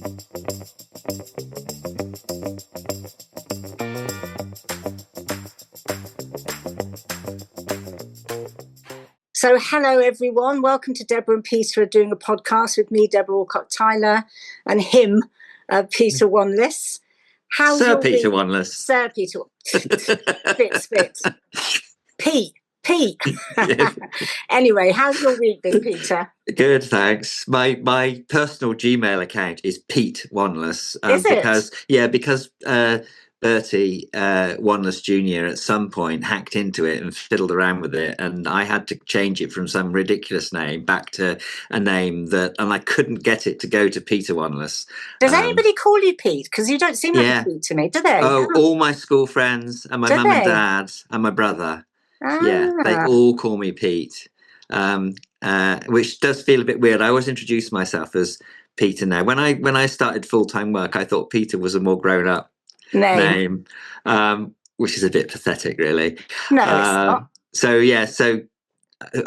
So hello, everyone. Welcome to Debra and Peter are doing a podcast with me, Deborah Alcott-Tyler, and him, Peter Wanless. How's Sir your Peter week? Wanless. Sir Peter. Spit. Pete. Anyway, how's your week been, Peter? Good, thanks. My personal Gmail account is Pete Wanless. Is it? Because Bertie Wanless Jr. at some point hacked into it and fiddled around with it, and I had to change it from some ridiculous name back to a name and I couldn't get it to go to Peter Wanless. Does anybody call you Pete? Because you don't seem like a Pete to me, do they? Oh, all my school friends and my mum and dad and my brother. Yeah, they all call me Pete, which does feel a bit weird. I always introduce myself as Peter now. When I started full-time work, I thought Peter was a more grown-up name, which is a bit pathetic, really. No, it's not. So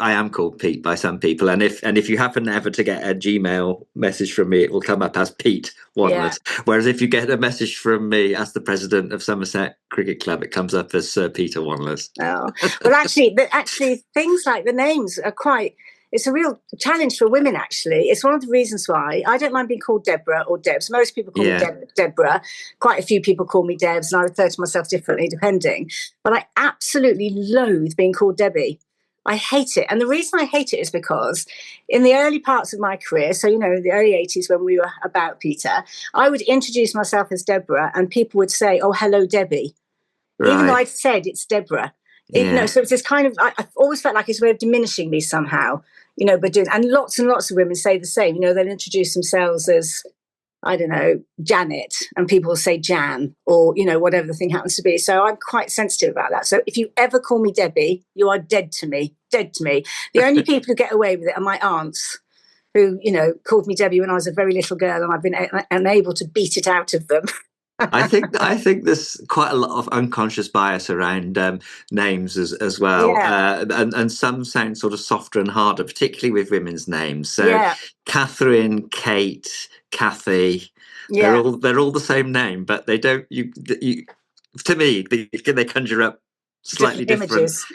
I am called Pete by some people, and if you happen ever to get a Gmail message from me, it will come up as Pete Wanless. Yeah. Whereas if you get a message from me as the president of Somerset Cricket Club, it comes up as Sir Peter Wanless. Oh, well, actually, things like the names are quite. It's a real challenge for women, actually. It's one of the reasons why I don't mind being called Debra or Debs. Most people call me Debra. Quite a few people call me Debs, and I refer to myself differently depending. But I absolutely loathe being called Debbie. I hate it. And the reason I hate it is because in the early parts of my career, so, the early 80s when we were about Peter, I would introduce myself as Deborah and people would say, oh, hello, Debbie. Right. Even though I'd said it's Deborah. So it's this kind of, I've always felt like it's a way of diminishing me somehow, but and lots and lots of women say the same, they'll introduce themselves as, I don't know, Janet, and people will say Jan or, whatever the thing happens to be. So I'm quite sensitive about that. So if you ever call me Debbie, you are dead to me. The only people who get away with it are my aunts who, called me Debbie when I was a very little girl, and I've been unable to beat it out of them. I think there's quite a lot of unconscious bias around names as well, and some sound sort of softer and harder, particularly with women's names. So Catherine, Kate, Kathy, they're all the same name, but they don't. To me, they conjure up slightly different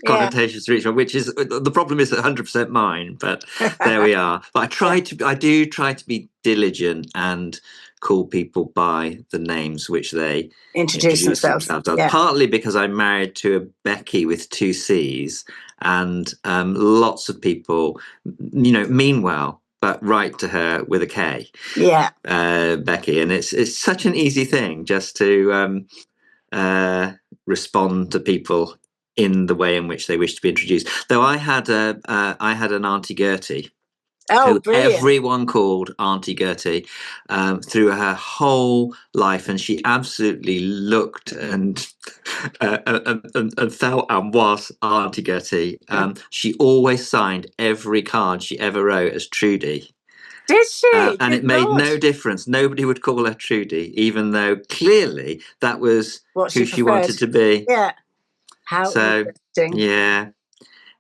connotations to each one, which is the problem. Is 100% mine, but there we are. But I do try to be diligent and call people by the names which they introduce themselves as. Partly because I'm married to a Becky with 2 C's, and lots of people, mean well, but write to her with a K. Yeah, Becky, and it's such an easy thing just to respond to people in the way in which they wish to be introduced. Though I had an Auntie Gertie. Oh, brilliant. Everyone called Auntie Gertie through her whole life, and she absolutely looked and felt and was Auntie Gertie. She always signed every card she ever wrote as Trudy. Did she? And it made no difference. Nobody would call her Trudy, even though clearly that was who she wanted to be. Yeah. How interesting. Yeah.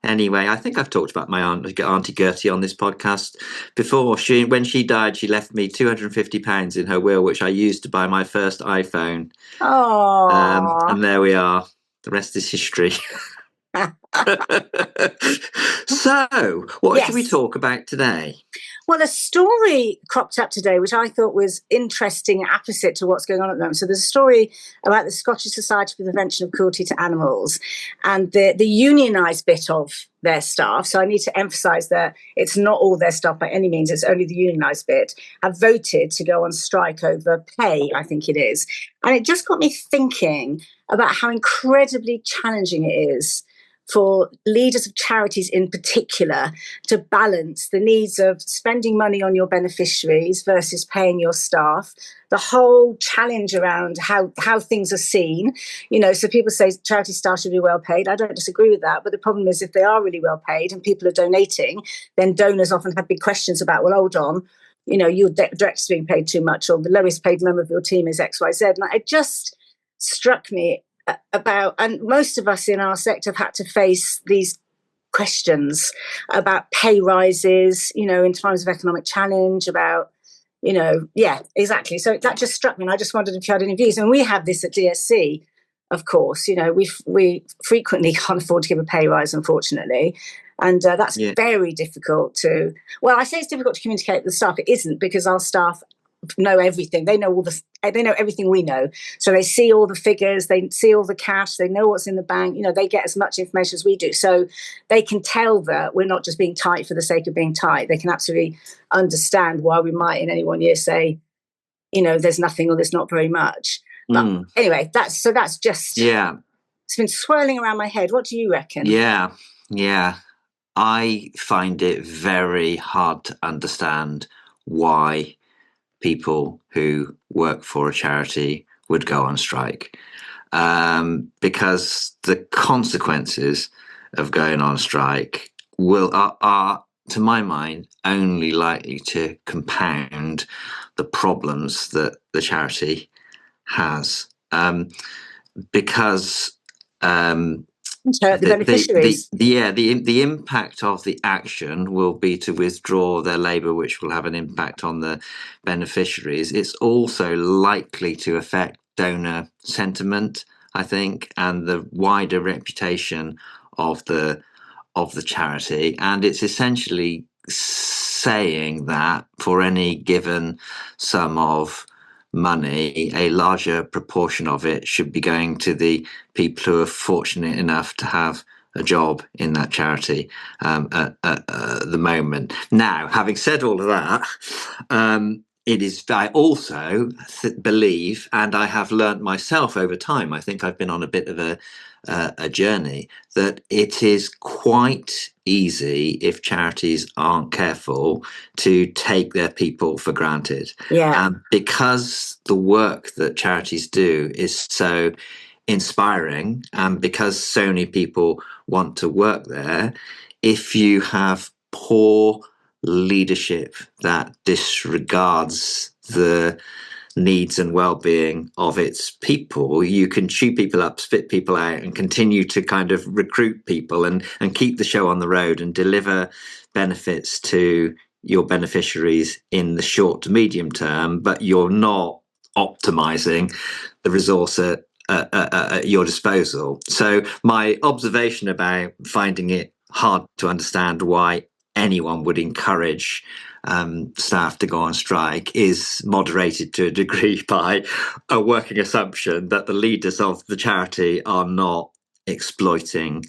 Anyway, I think I've talked about my Auntie Gertie on this podcast before. When she died, she left me £250 in her will, which I used to buy my first iPhone. Oh. And there we are. The rest is history. So, what should we talk about today? Well, a story cropped up today, which I thought was interesting, opposite to what's going on at the moment. So there's a story about the Scottish Society for the Prevention of Cruelty to Animals and the unionised bit of their staff. So I need to emphasise that it's not all their staff by any means. It's only the unionised bit have voted to go on strike over pay, I think it is. And it just got me thinking about how incredibly challenging it is for leaders of charities in particular to balance the needs of spending money on your beneficiaries versus paying your staff, the whole challenge around how things are seen. So people say charity staff should be well paid. I don't disagree with that, but the problem is if they are really well paid and people are donating, then donors often have big questions about, well, hold on, your director's being paid too much, or the lowest paid member of your team is XYZ. And it just struck me about, and most of us in our sector have had to face these questions about pay rises, in times of economic challenge, about, Yeah, exactly. So that just struck me, and I just wondered if you had any views. And we have this at DSC, of course. We frequently can't afford to give a pay rise, unfortunately, and that's very difficult to. Well, I say it's difficult to communicate with the staff. It isn't, because our staff know everything. They know everything we know. So they see all the figures, they see all the cash, they know what's in the bank. They get as much information as we do. So they can tell that we're not just being tight for the sake of being tight. They can absolutely understand why we might in any one year say, there's nothing or there's not very much. But anyway, that's just, it's been swirling around my head. What do you reckon? Yeah. I find it very hard to understand why people who work for a charity would go on strike, because the consequences of going on strike are, to my mind, only likely to compound the problems that the charity has, because the beneficiaries. The impact of the action will be to withdraw their labour, which will have an impact on the beneficiaries. It's also likely to affect donor sentiment, I think, and the wider reputation of the charity. And it's essentially saying that for any given sum of money, a larger proportion of it should be going to the people who are fortunate enough to have a job in that charity at the moment. Now, having said all of that, I also believe, and I have learnt myself over time, I think I've been on a bit of a journey, that it is quite easy, if charities aren't careful, to take their people for granted. Because the work that charities do is so inspiring, and because so many people want to work there, if you have poor leadership that disregards the needs and well-being of its people, you can chew people up, spit people out, and continue to kind of recruit people and keep the show on the road and deliver benefits to your beneficiaries in the short to medium term, but you're not optimizing the resource at your disposal. So my observation about finding it hard to understand why anyone would encourage staff to go on strike is moderated to a degree by a working assumption that the leaders of the charity are not exploiting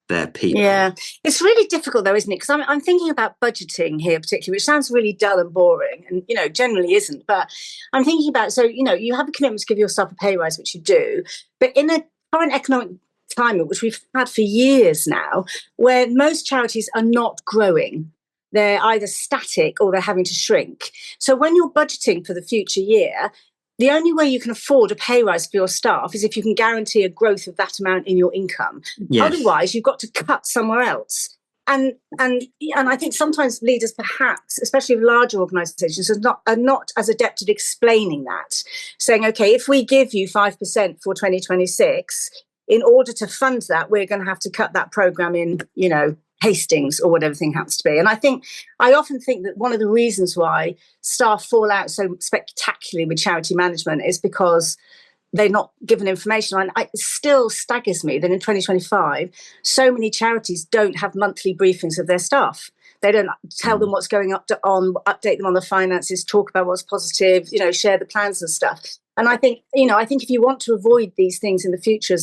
their people. Yeah, it's really difficult though, isn't it? Because I'm thinking about budgeting here particularly, which sounds really dull and boring, and generally isn't. But I'm thinking about, so you have a commitment to give your staff a pay rise, which you do, but in a current economic climate, which we've had for years now, where most charities are not growing. They're either static or they're having to shrink. So when you're budgeting for the future year, the only way you can afford a pay rise for your staff is if you can guarantee a growth of that amount in your income. Yes. Otherwise, you've got to cut somewhere else. And I think sometimes leaders, perhaps, especially of larger organisations, are not as adept at explaining that, saying, okay, if we give you 5% for 2026, in order to fund that, we're going to have to cut that programme in, Hastings or whatever thing happens to be. And I often think that one of the reasons why staff fall out so spectacularly with charity management is because they're not given information. And it still staggers me that in 2025, so many charities don't have monthly briefings of their staff. They don't tell them what's going on, update them on the finances, talk about what's positive, share the plans and stuff. And I think if you want to avoid these things in the future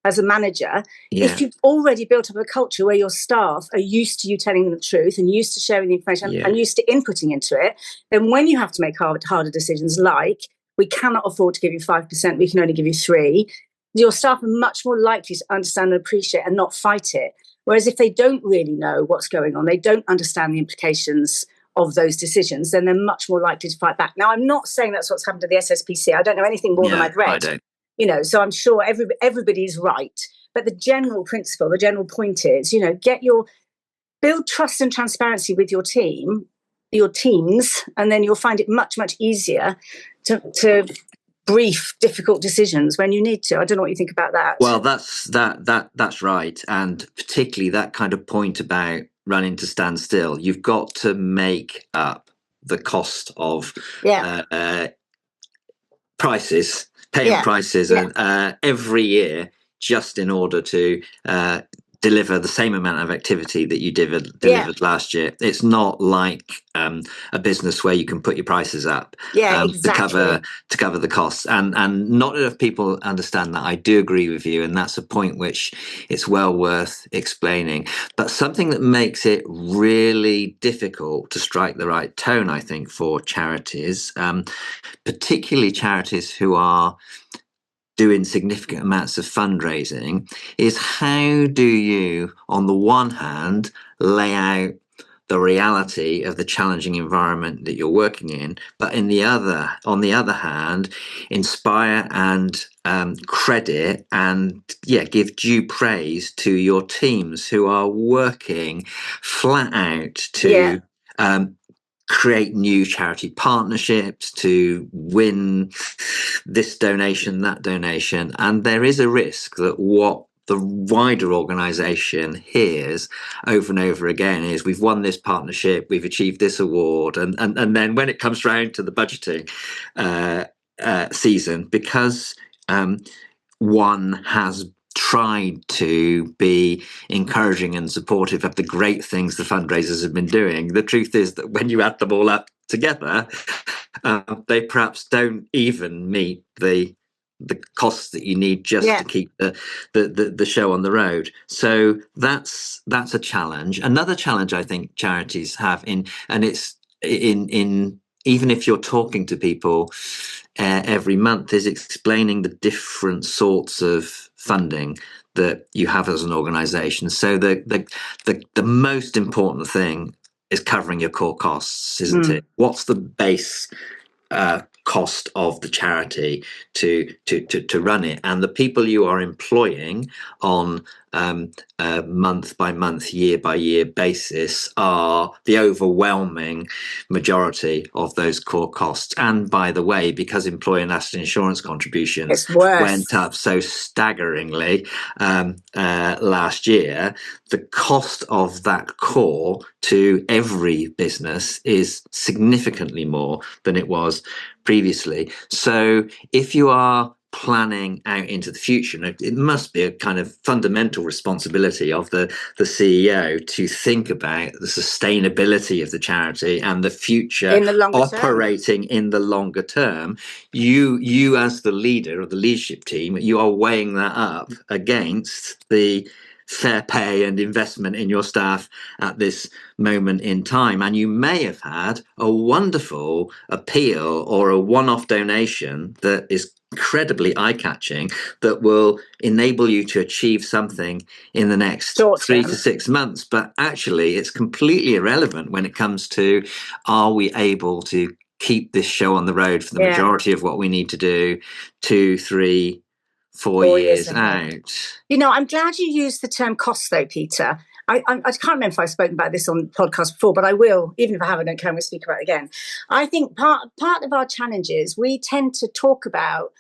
as a manager, if you've already built up a culture where your staff are used to you telling them the truth and used to sharing the information and used to inputting into it, then when you have to make harder decisions, like we cannot afford to give you 5%, we can only give you 3%, your staff are much more likely to understand and appreciate and not fight it. Whereas if they don't really know what's going on, they don't understand the implications of those decisions, then they're much more likely to fight back. Now, I'm not saying that's what's happened to the SSPCA. I don't know anything more than I've read. I don't. So I'm sure everybody is right. But the general principle, the general point is, build trust and transparency with your teams, and then you'll find it much, much easier to brief difficult decisions when you need to. I don't know what you think about that. Well, that's right. And particularly that kind of point about running to stand still. You've got to make up the cost of prices, paying prices every year, just in order to deliver the same amount of activity that you delivered last year. It's not like a business where you can put your prices up exactly. to cover the costs. And not enough people understand that. I do agree with you, and that's a point which it's well worth explaining. But something that makes it really difficult to strike the right tone, I think, for charities, particularly charities who are doing significant amounts of fundraising, is how do you, on the one hand, lay out the reality of the challenging environment that you're working in, but on the other hand, inspire and credit and give due praise to your teams who are working flat out to create new charity partnerships, to win this donation, that donation. And there is a risk that what the wider organization hears over and over again is, we've won this partnership, we've achieved this award. And then when it comes round to the budgeting season, because one has tried to be encouraging and supportive of the great things the fundraisers have been doing, the truth is that when you add them all up together, they perhaps don't even meet the costs that you need just to keep the show on the road. So that's a challenge. Another challenge I think charities have it's even if you're talking to people every month, is explaining the different sorts of funding that you have as an organization. So the most important thing is covering your core costs, isn't it? What's the base cost of the charity to run it, and the people you are employing on a month by month, year by year basis are the overwhelming majority of those core costs. And by the way, because employer national insurance contributions went up so staggeringly last year, the cost of that core to every business is significantly more than it was previously. So if you are planning out into the future, it must be a kind of fundamental responsibility of the CEO to think about the sustainability of the charity and the future operating in the longer term. You as the leader of the leadership team, you are weighing that up against the fair pay and investment in your staff at this moment in time. And you may have had a wonderful appeal or a one-off donation that is incredibly eye-catching, that will enable you to achieve something in the next 3 to 6 months. But actually, it's completely irrelevant when it comes to, are we able to keep this show on the road for the majority of what we need to do 2, 3, 4 years out? You know, I'm glad you used the term cost, though, Peter. I can't remember if I've spoken about this on the podcast before, but I will. Even if I haven't, I don't care. We'll speak about it again. I think part of our challenge is we tend to talk about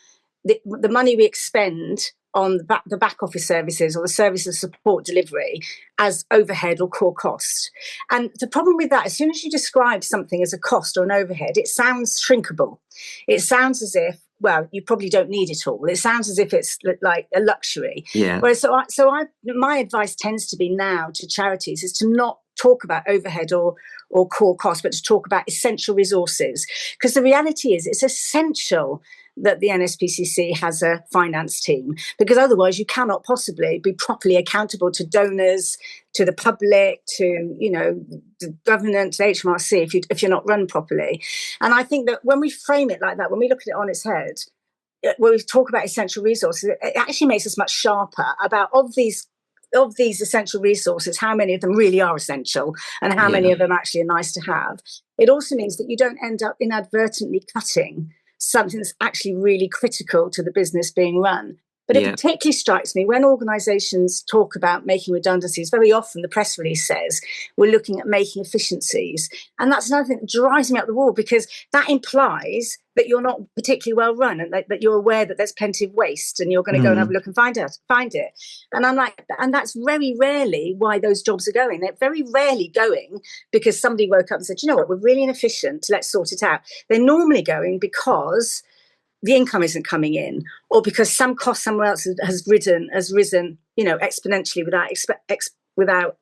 the money we expend on the back office services or the services support delivery as overhead or core cost. And the problem with that, as soon as you describe something as a cost or an overhead, it sounds shrinkable. It sounds as if, well, you probably don't need it all. It sounds as if it's like a luxury. Whereas, my advice tends to be now to charities is to not talk about overhead or core costs, but to talk about essential resources. Because the reality is, it's essential that the NSPCC has a finance team, because otherwise you cannot possibly be properly accountable to donors, to the public, to the government, to HMRC if you're not run properly. And I think that when we frame it like that, when we look at it on its head, when we talk about essential resources, it actually makes us much sharper about of these essential resources, how many of them really are essential and how many of them actually are nice to have. It also means that you don't end up inadvertently cutting something that's actually really critical to the business being run. But it particularly strikes me when organisations talk about making redundancies, very often the press release says we're looking at making efficiencies. And that's another thing that drives me up the wall, because that implies that you're not particularly well run, and that you're aware that there's plenty of waste, and you're going to go and have a look and find it. And I'm like, and that's very rarely why those jobs are going. They're very rarely going because somebody woke up and said, you know what, we're really inefficient, let's sort it out. They're normally going because the income isn't coming in, or because some cost somewhere else has risen, exponentially without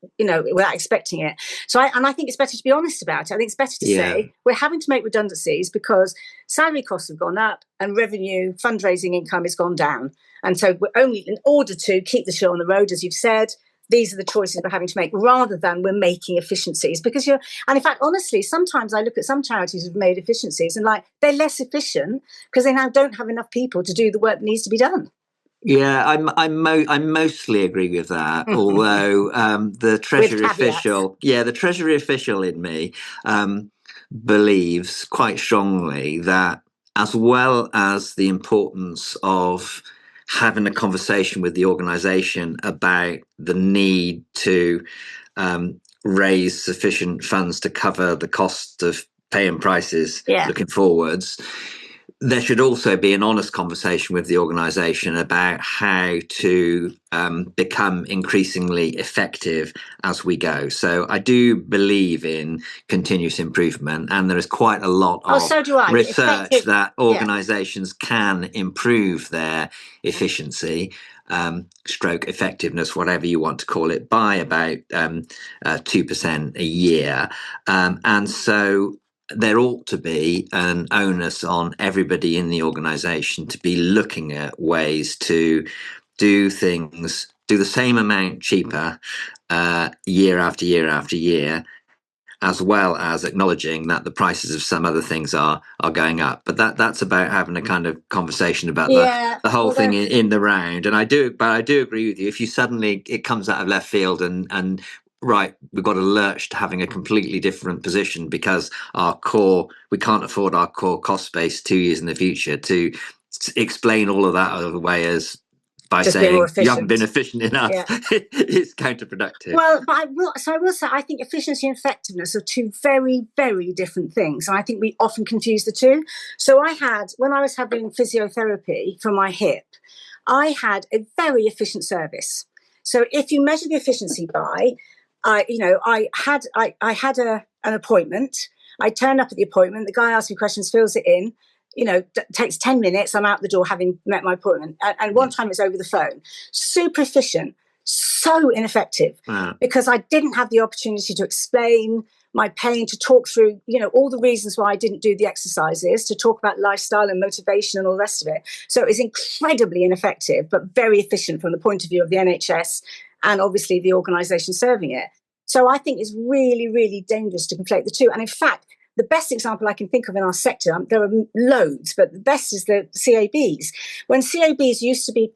expecting it. So I think it's better to be honest about it. I think it's better to say we're having to make redundancies because salary costs have gone up and revenue, fundraising income has gone down. And so we're only, in order to keep the show on the road, as you've said, these are the choices we're having to make, rather than we're making efficiencies. And in fact, honestly, sometimes I look at some charities who've made efficiencies and they're less efficient because they now don't have enough people to do the work that needs to be done. Yeah, I mostly agree with that. Although the Treasury official in me believes quite strongly that, as well as the importance of having a conversation with the organisation about the need to raise sufficient funds to cover the cost of paying prices looking forwards, there should also be an honest conversation with the organisation about how to become increasingly effective as we go. So I do believe in continuous improvement, and there is quite a lot of research that organisations can improve their efficiency, stroke effectiveness, whatever you want to call it, by about 2% a year. And so there ought to be an onus on everybody in the organisation to be looking at ways to do the same amount cheaper year after year after year, as well as acknowledging that the prices of some other things are going up. But that's about having a kind of conversation about the whole thing in the round. And I do agree with you. If you suddenly, it comes out of left field and right, we've got to lurch to having a completely different position because we can't afford our core cost base 2 years in the future, to explain all of that other way as by just saying you haven't been efficient enough. It's counterproductive. Well, but I will say, I think efficiency and effectiveness are two very, very different things. And I think we often confuse the two. So when I was having physiotherapy for my hip, I had a very efficient service. So if you measure the efficiency by, I had an appointment. I turned up at the appointment. The guy asked me questions, fills it in. Takes 10 minutes. I'm out the door having met my appointment. And one time it's over the phone. Super efficient, so ineffective because I didn't have the opportunity to explain my pain, to talk through, all the reasons why I didn't do the exercises, to talk about lifestyle and motivation and all the rest of it. So it was incredibly ineffective, but very efficient from the point of view of the NHS and obviously the organisation serving it. So I think it's really, really dangerous to conflate the two. And in fact, the best example I can think of in our sector, there are loads, but the best is the CABs. When CABs used to be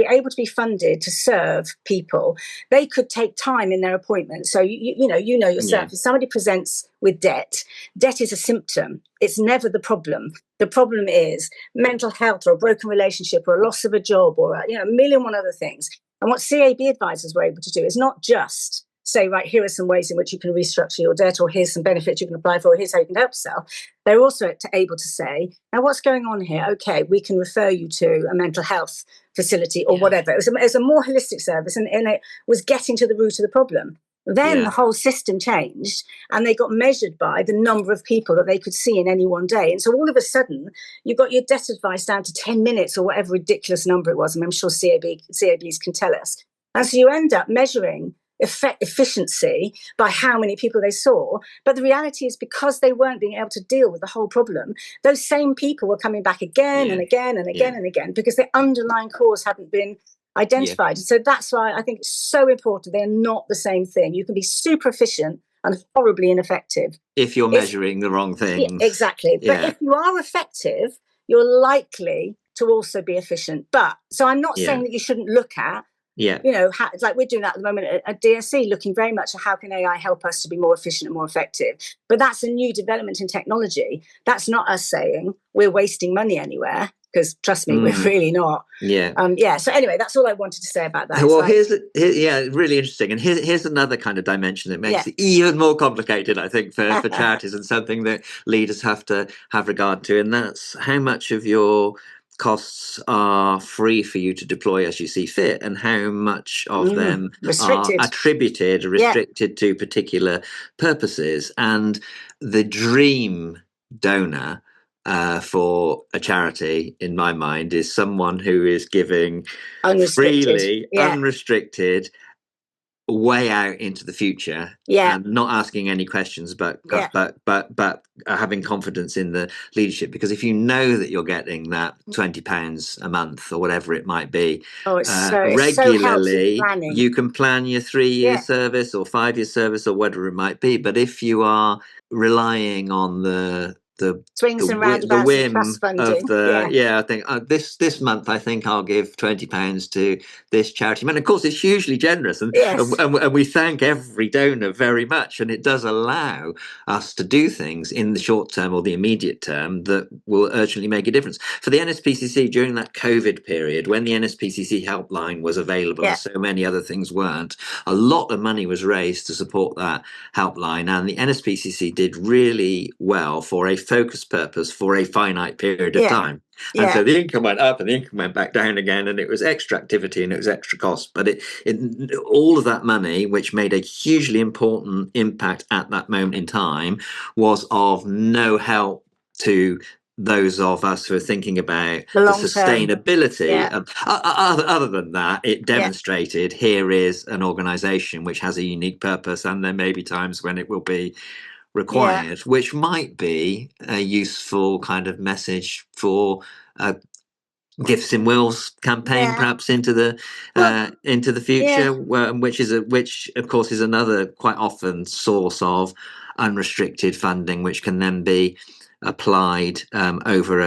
able to be funded to serve people, they could take time in their appointments. So you know yourself. If somebody presents with debt is a symptom. It's never the problem. The problem is mental health or a broken relationship or a loss of a job or a million one other things. And what CAB advisors were able to do is not just say, right, here are some ways in which you can restructure your debt, or here's some benefits you can apply for, or here's how you can help yourself. They're also able to say, now what's going on here? Okay, we can refer you to a mental health facility or whatever. It was a more holistic service, and it was getting to the root of the problem. Then the whole system changed, and they got measured by the number of people that they could see in any one day. And so all of a sudden, you got your debt advice down to 10 minutes or whatever ridiculous number it was. And I'm sure CABs can tell us. And so you end up measuring efficiency by how many people they saw. But the reality is, because they weren't being able to deal with the whole problem, those same people were coming back again and again and again and again, because the underlying cause hadn't been identified. So that's why I think it's so important. They're not the same thing. You can be super efficient and horribly ineffective if you're measuring the wrong things. Exactly. But if you are effective, you're likely to also be efficient. So I'm not saying that you shouldn't look at, like we're doing that at the moment at DSE, looking very much at how can AI help us to be more efficient and more effective. But that's a new development in technology. That's not us saying we're wasting money anywhere. because trust me, we're really not. So anyway, that's all I wanted to say about that. Well, really interesting. And here's another kind of dimension that makes it even more complicated, I think, for charities, and something that leaders have to have regard to. And that's how much of your costs are free for you to deploy as you see fit, and how much of them are attributed or restricted to particular purposes. And the dream donor for a charity, in my mind, is someone who is giving freely, unrestricted, way out into the future, and not asking any questions, but having confidence in the leadership. Because if you know that you're getting that £20 a month or whatever it might be regularly, you can plan your 3-year service or 5-year service or whatever it might be. But if you are relying on the swings and roundabouts whim trust funding of I think this month I think I'll give £20 to this charity. And of course it's hugely generous, and we thank every donor very much, and it does allow us to do things in the short term or the immediate term that will urgently make a difference. For the NSPCC, during that COVID period, when the NSPCC helpline was available and so many other things weren't, a lot of money was raised to support that helpline, and the NSPCC did really well for a focused purpose for a finite period of time. And so the income went up and the income went back down again, and it was extra activity and it was extra cost. But all of that money, which made a hugely important impact at that moment in time, was of no help to those of us who are thinking about the sustainability. Other than that, it demonstrated here is an organisation which has a unique purpose, and there may be times when it will be required, which might be a useful kind of message for gifts in wills campaign, perhaps into the future, which of course is another quite often source of unrestricted funding, which can then be applied over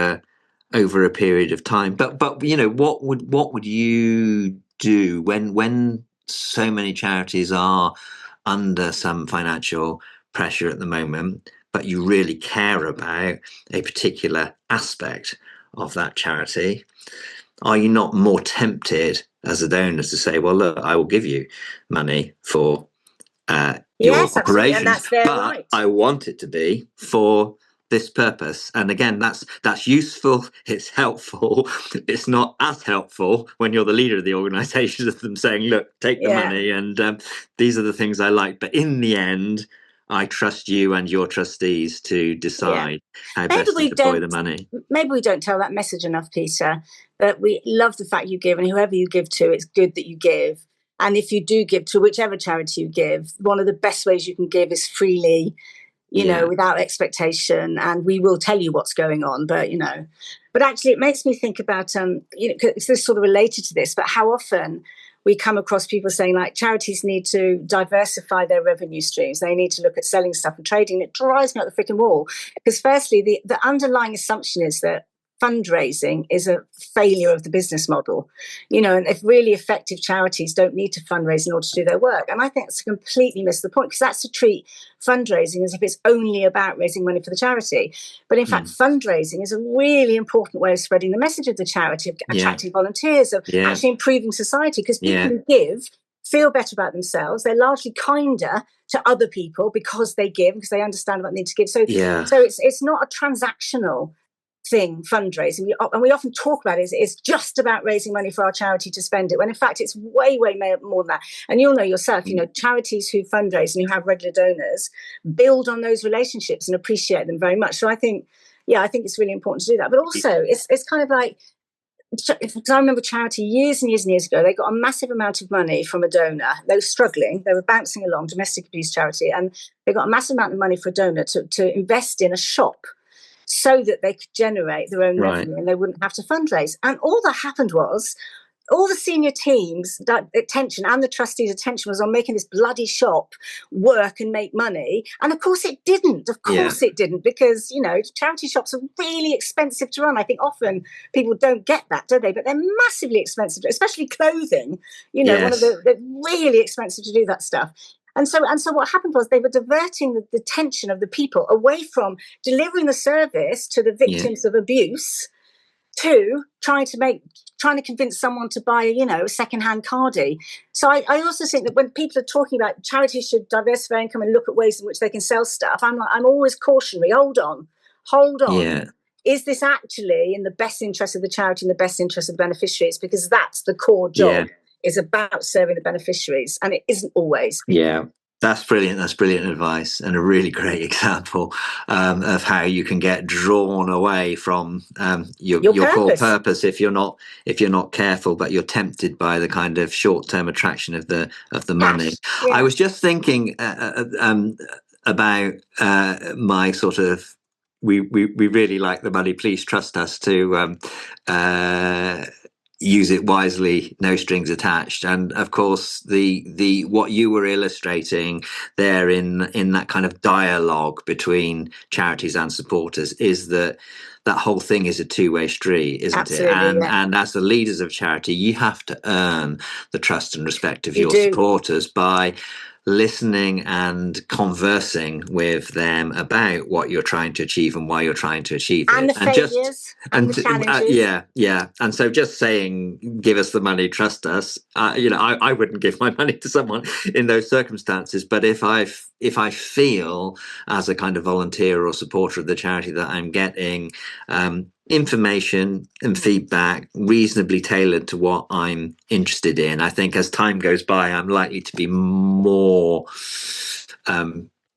a period of time. But what would you do when so many charities are under some financial pressure at the moment, but you really care about a particular aspect of that charity? Are you not more tempted as a donor to say, well, look, I will give you money for your operations, but I want it to be for this purpose? And again, that's useful, it's helpful. It's not as helpful when you're the leader of the organization of them saying, look, take the money, and these are the things I like, but in the end I trust you and your trustees to decide how best to deploy the money. Maybe we don't tell that message enough, Peter, that we love the fact you give, and whoever you give to, it's good that you give. And if you do give to whichever charity you give, one of the best ways you can give is freely, without expectation, and we will tell you what's going on. But actually it makes me think about, it's this sort of related to this, but how often we come across people saying, like, charities need to diversify their revenue streams. They need to look at selling stuff and trading. It drives me up the freaking wall, because firstly, the underlying assumption is that fundraising is a failure of the business model, and if really effective charities don't need to fundraise in order to do their work. And I think that's completely missed the point, because that's to treat fundraising as if it's only about raising money for the charity. But in fact, fundraising is a really important way of spreading the message of the charity, of attracting volunteers, of actually improving society, because people who give feel better about themselves. They're largely kinder to other people because they give, because they understand what they need to give. So it's not a transactional thing, fundraising, and we often talk about it, it's just about raising money for our charity to spend it, when in fact it's way more than that. And you'll know yourself, charities who fundraise and who have regular donors build on those relationships and appreciate them very much. So I think it's really important to do that. But also it's kind of like, because I remember a charity years and years ago, they got a massive amount of money from a donor. They were struggling, they were bouncing along, domestic abuse charity, and they got a massive amount of money for a donor to invest in a shop, so that they could generate their own revenue and they wouldn't have to fundraise. And all that happened was all the senior team's attention and the trustees' attention was on making this bloody shop work and make money. And of course it didn't. It didn't, because, charity shops are really expensive to run. I think often people don't get that, do they? But they're massively expensive, especially clothing. One of they're really expensive to do that stuff. And so what happened was they were diverting the attention of the people away from delivering the service to the victims of abuse Two, trying to convince someone to buy, a second-hand cardi. So I also think that when people are talking about charities should diversify income and look at ways in which they can sell stuff, I'm always cautionary. Hold on. Yeah. Is this actually in the best interest of the charity and the best interest of the beneficiaries? Because that's the core job, is about serving the beneficiaries, and it isn't always. Yeah. That's brilliant. That's brilliant advice, and a really great example of how you can get drawn away from your core purpose if you're not careful, but you're tempted by the kind of short-term attraction of the money. Yeah. I was just thinking about my sort of we really like the money. Please trust us to use it wisely, no strings attached. And of course, the what you were illustrating there in that kind of dialogue between charities and supporters is that whole thing is a two-way street, isn't Absolutely, it? yeah. And as the leaders of charity, you have to earn the trust and respect of your supporters by listening and conversing with them about what you're trying to achieve and why you're trying to achieve and it. The failures and the challenges. Yeah. And so just saying, give us the money, trust us. I wouldn't give my money to someone in those circumstances. But if I feel as a kind of volunteer or supporter of the charity that I'm getting information and feedback reasonably tailored to what I'm interested in, I think as time goes by, I'm likely to be more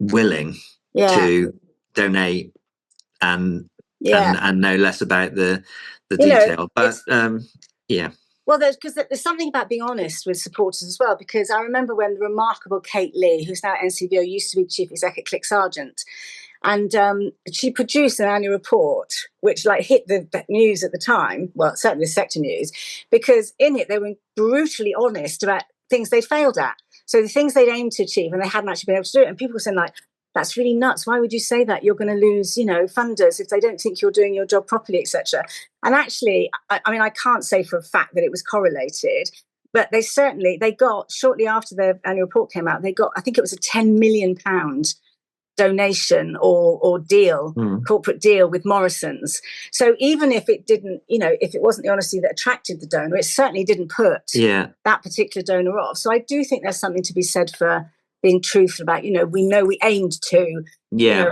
willing to donate and know less about the detail. But well, there's something about being honest with supporters as well, because I remember when the remarkable Kate Lee, who's now at NCVO, used to be chief exec at Click Sargent, and she produced an annual report which hit the news at the time, well, certainly the sector news, because in it they were brutally honest about things they failed at. So the things they'd aimed to achieve and they hadn't actually been able to do it. And people were saying, that's really nuts. Why would you say that? You're going to lose, funders if they don't think you're doing your job properly, etc. And actually, I can't say for a fact that it was correlated, but they got, shortly after their annual report came out, I think it was a £10 million donation or deal, corporate deal with Morrison's. So even if it didn't, if it wasn't the honesty that attracted the donor, it certainly didn't put that particular donor off. So I do think there's something to be said for being truthful about, we aimed to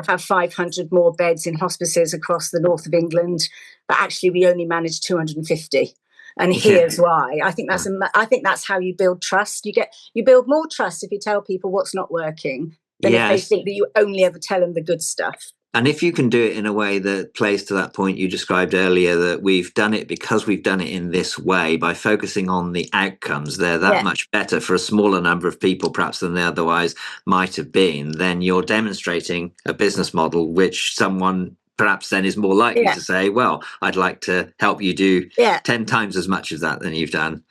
have 500 more beds in hospices across the north of England, but actually we only managed 250. And here's why. I think that's how you build trust. You build more trust if you tell people what's not working than if they think that you only ever tell them the good stuff. And if you can do it in a way that plays to that point you described earlier, that we've done it because we've done it in this way, by focusing on the outcomes, they're that much better for a smaller number of people perhaps than they otherwise might have been, then you're demonstrating a business model which someone perhaps then is more likely to say, well, I'd like to help you do 10 times as much of that than you've done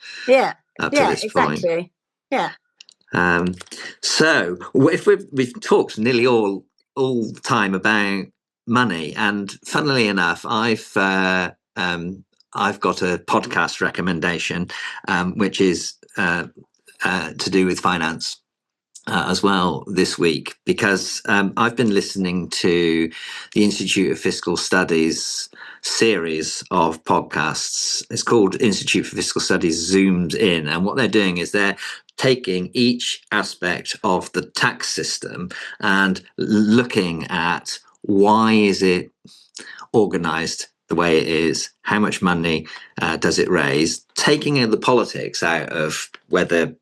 up to this point. Yeah. So if we've talked nearly all the time about money, and funnily enough, I've got a podcast recommendation, which is to do with finance as well this week, because I've been listening to the Institute of Fiscal Studies series of podcasts. It's called Institute for Fiscal Studies Zooms In, and what they're doing is they're taking each aspect of the tax system and looking at why is it organized the way it is, how much money does it raise, taking the politics out of whether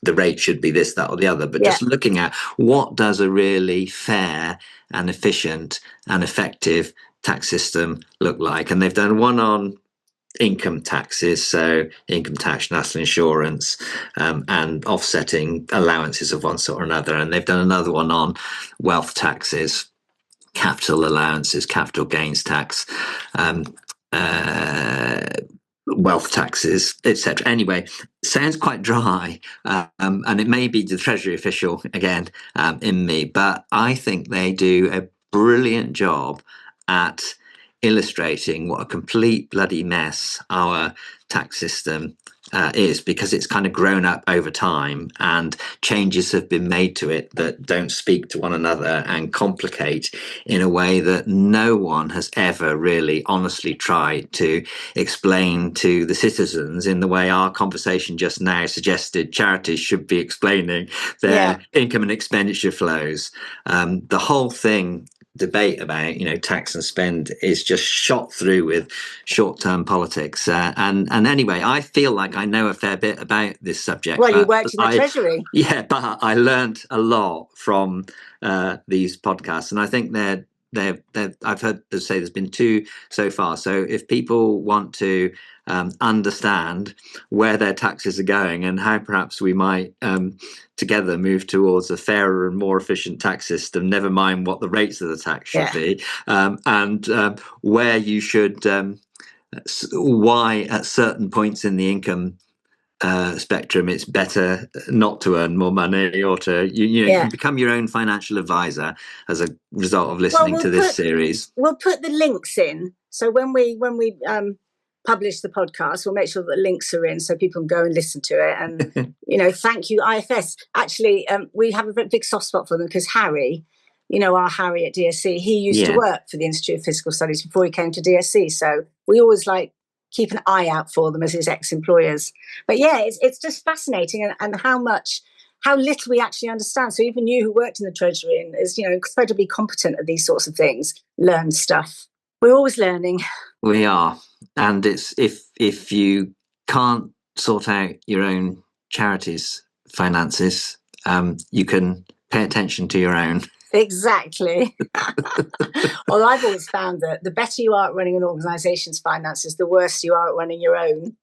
the rate should be this, that, or the other, but just looking at what does a really fair and efficient and effective tax system look like. And they've done one on income taxes, so income tax, national insurance, and offsetting allowances of one sort or another. And they've done another one on wealth taxes, capital allowances, capital gains tax, wealth taxes, etc. Anyway, sounds quite dry, and it may be the Treasury official again in me, but I think they do a brilliant job at illustrating what a complete bloody mess our tax system is, because it's kind of grown up over time and changes have been made to it that don't speak to one another and complicate in a way that no one has ever really honestly tried to explain to the citizens in the way our conversation just now suggested charities should be explaining their income and expenditure flows. The whole debate about tax and spend is just shot through with short-term politics, and anyway, I feel like I know a fair bit about this subject. Well, you worked in the Treasury. But I learned a lot from these podcasts, and I think I've heard them say there's been 2 so far. So if people want to understand where their taxes are going and how perhaps we might together move towards a fairer and more efficient tax system, never mind what the rates of the tax should be, and where you should, why at certain points in the income spectrum it's better not to earn more money, or to you can become your own financial advisor as a result of listening to this series. We'll put the links in, so when we publish the podcast, we'll make sure that the links are in so people can go and listen to it. And thank you, IFS. Actually, we have a big soft spot for them because Harry, our Harry at DSC, he used to work for the Institute of Fiscal Studies before he came to DSC, so we always keep an eye out for them as his ex-employers. But it's just fascinating, and how little we actually understand. So even you, who worked in the Treasury and is incredibly competent at these sorts of things, learn stuff. We're always learning. We are, and it's if you can't sort out your own charity's finances, you can pay attention to your own. Exactly. Well, I've always found that the better you are at running an organisation's finances, the worse you are at running your own.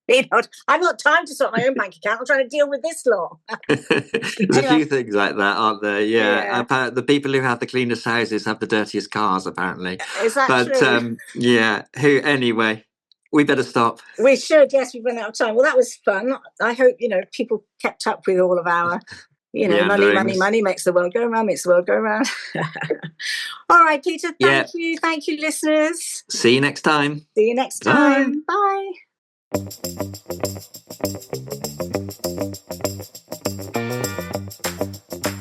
I've got time to sort my own bank account. I'm trying to deal with this lot. There's a few things like that, aren't there? Yeah. The people who have the cleanest houses have the dirtiest cars, apparently. Is that true? Anyway, we better stop. We should. Yes, we've run out of time. Well, that was fun. I hope people kept up with all of our. Money makes the world go round, makes the world go round. All right, Peter, thank you. Thank you, listeners. See you next time. See you next time. Bye. Bye.